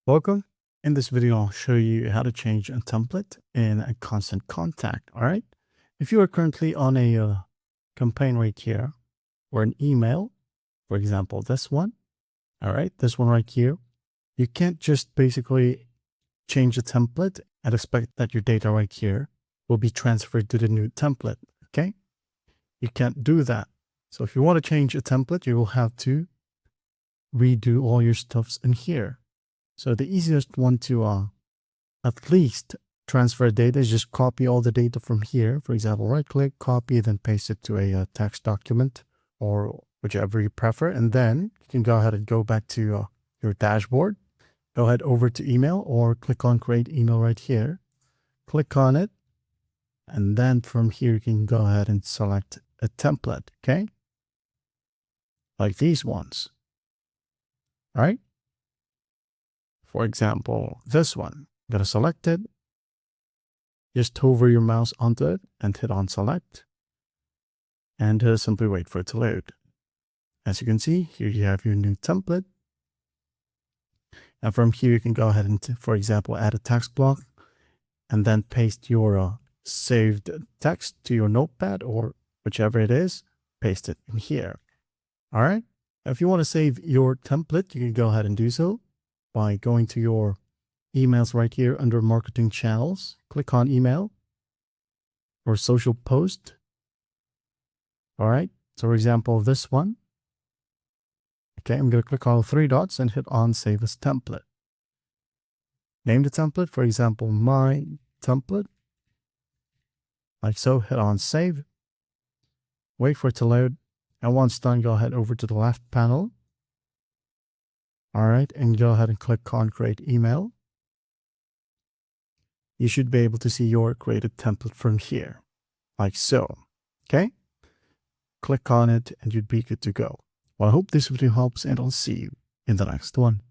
Welcome. In this video, I'll show you how to change a template in a Constant Contact. All right. If you are currently on a campaign right here or an email, for example, this one, all right, this one right here, you can't just basically change the template and expect that your data right here will be transferred to the new template. Okay. You can't do that. So if you want to change a template, you will have to redo all your stuffs in here. So the easiest one to at least transfer data is just copy all the data from here. For example, right click, copy, then paste it to a text document or whichever you prefer. And then you can go ahead and go back to your dashboard. Go ahead over to email or click on create email right here. Click on it. And then from here, you can go ahead and select a template. Okay. Like these ones. All right. For example, this one, I'm gonna select it. Just hover your mouse onto it and hit on select. And simply wait for it to load. As you can see, here you have your new template. And from here, you can go ahead and, for example, add a text block and then paste your saved text to your notepad or whichever it is, paste it in here. All right. If you want to save your template, you can go ahead and do so by going to your emails right here under marketing channels. Click on email or social post. All right. So for example, this one. Okay, I'm going to click on 3 dots and hit on save as template. Name the template, for example, my template. Like so, hit on save. Wait for it to load. And once done, go ahead over to the left panel. All right, and go ahead and click on create email. You should be able to see your created template from here, like so. Okay, click on it and you'd be good to go. Well, I hope this video helps and I'll see you in the next one.